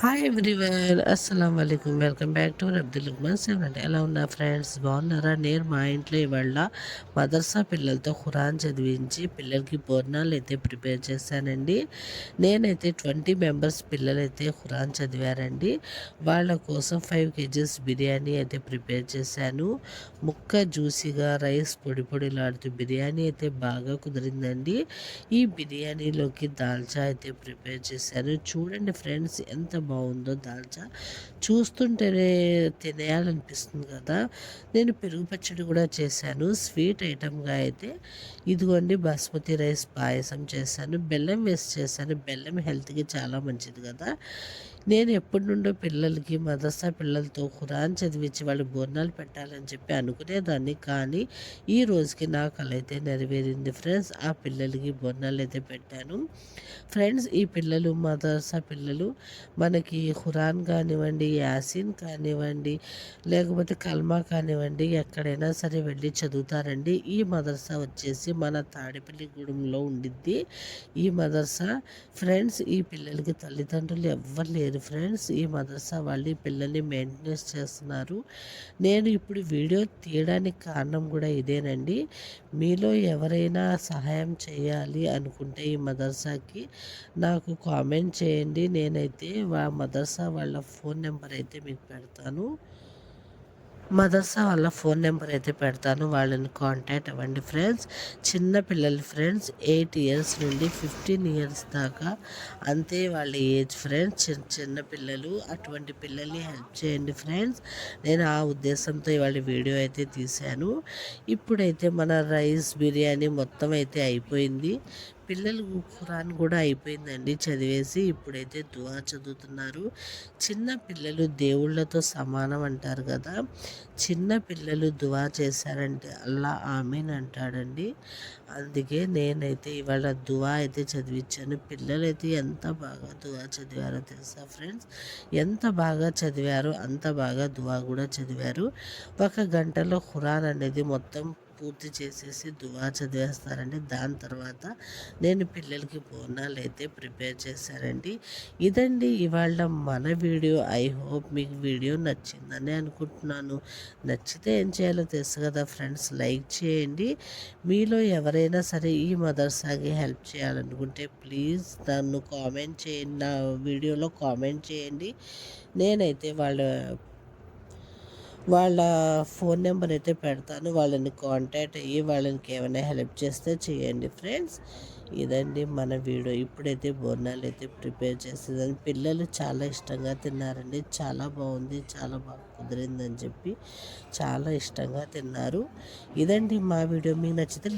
Hi everyone. అస్సలాము అలైకుం. Welcome back to Abdul Luqman 7 అంటే ఎలా ఉన్నారు ఫ్రెండ్స్, బాగున్నారా? నేను మా ఇంట్లో ఇవాళ మదర్సా పిల్లలతో ఖురాన్ చదివించి పిల్లలకి భోజనాలు అయితే ప్రిపేర్ చేశానండి. నేనైతే 20 మెంబర్స్ పిల్లలైతే ఖురాన్ చదివారండి. వాళ్ళ కోసం 5 కేజీస్ బిర్యానీ అయితే ప్రిపేర్ చేశాను. ముక్క జ్యూసీగా రైస్ పొడి పొడిలాడుతూ బిర్యానీ అయితే బాగా కుదిరిందండి. ఈ బిర్యానీలోకి దాల్చా అయితే ప్రిపేర్ చేశాను. చూడండి ఫ్రెండ్స్, ఎంత బాగుందో దాల్చా. చూస్తుంటేనే తినేయాలనిపిస్తుంది కదా. నేను పెరుగు పచ్చడి కూడా చేశాను. స్వీట్ ఐటమ్గా అయితే ఇదిగోండి బాస్మతి రైస్ పాయసం చేశాను. బెల్లం వేసి చేశాను. బెల్లం హెల్త్కి చాలా మంచిది కదా. నేను ఎప్పటి నుండో పిల్లలకి మదర్సా పిల్లలతో ఖురాన్ చదివించి వాళ్ళు బోర్నాలు పెట్టాలని చెప్పి అనుకునేదాన్ని. కానీ ఈ రోజుకి నా కల అయితే నెరవేరింది ఫ్రెండ్స్. ఆ పిల్లలకి బోర్నాలు అయితే పెట్టాను ఫ్రెండ్స్. ఈ పిల్లలు మదర్సా పిల్లలు మనకి ఖురాన్ కానివ్వండి, యాసీన్ కానివ్వండి, లేకపోతే కల్మా కానివ్వండి, ఎక్కడైనా సరే వెళ్ళి చదువుతారండి. ఈ మదర్సా వచ్చేసి మన తాడేపల్లిగూడెంలో ఉండిద్ది ఈ మదర్సా ఫ్రెండ్స్. ఈ పిల్లలకి తల్లిదండ్రులు ఎవ్వరు లేరు ఫ్రెండ్స్. ఈ మదర్సా వాళ్ళు ఈ పిల్లల్ని మెయింటెనెన్స్ చేస్తున్నారు. నేను ఇప్పుడు వీడియో తీయడానికి కారణం కూడా ఇదేనండి. మీలో ఎవరైనా సహాయం చేయాలి అనుకుంటే ఈ మదర్సాకి నాకు కామెంట్ చేయండి. నేనైతే మదర్సా వాళ్ళ ఫోన్ నెంబర్ అయితే మీకు పెడతాను. మదర్సా వాళ్ళ ఫోన్ నెంబర్ అయితే పెడతాను. వాళ్ళని కాంటాక్ట్ అవ్వండి ఫ్రెండ్స్. చిన్న పిల్లలు ఫ్రెండ్స్, 8 ఇయర్స్ నుండి 15 ఇయర్స్ దాకా అంతే వాళ్ళ ఏజ్ ఫ్రెండ్స్. చిన్న చిన్న పిల్లలు, అటువంటి పిల్లల్ని హెల్ప్ చేయండి ఫ్రెండ్స్. నేను ఆ ఉద్దేశంతో ఇవాళ వీడియో అయితే తీశాను. ఇప్పుడైతే మన రైస్ బిర్యానీ మొత్తం అయితే అయిపోయింది. పిల్లలు ఖురాన్ కూడా అయిపోయిందండి చదివేసి. ఇప్పుడైతే దువా చదువుతున్నారు. చిన్న పిల్లలు దేవుళ్ళతో సమానం అంటారు కదా. చిన్న పిల్లలు దువా చేశారంటే అల్లా ఆమీన్ అంటాడండి. అందుకే నేనైతే ఇవాళ దువా అయితే చదివించాను. పిల్లలైతే ఎంత బాగా దువా చదివారో తెలుసా ఫ్రెండ్స్. ఎంత బాగా చదివారో అంత బాగా దువా కూడా చదివారు. 1 గంటలో ఖురాన్ అనేది మొత్తం పూర్తి చేసేసి దువా చదివేస్తారండి. దాని తర్వాత నేను పిల్లలకి బోనాలు అయితే ప్రిపేర్ చేశానండి. ఇదండి ఇవాళ మన వీడియో. ఐ హోప్ మీకు వీడియో నచ్చిందని అనుకుంటున్నాను. నచ్చితే ఏం చేయాలో తెలుసు కదా ఫ్రెండ్స్, లైక్ చేయండి. మీలో ఎవరైనా సరే ఈ మదర్సాకి హెల్ప్ చేయాలనుకుంటే ప్లీజ్ నన్ను కామెంట్ చేయండి, నా వీడియోలో కామెంట్ చేయండి. నేనైతే వాళ్ళ ఫోన్ నెంబర్ అయితే పెడతాను. వాళ్ళని కాంటాక్ట్ అయ్యి వాళ్ళకి ఏమైనా హెల్ప్ చేస్తే చేయండి ఫ్రెండ్స్. ఇదండి మన వీడియో. ఇప్పుడైతే బోనాలు అయితే ప్రిపేర్ చేసేదాన్ని. పిల్లలు చాలా ఇష్టంగా తిన్నారండి. చాలా బాగుంది, చాలా బాగా కుదిరిందని చెప్పి చాలా ఇష్టంగా తిన్నారు. ఇదండి మా వీడియో. మీకు నచ్చితే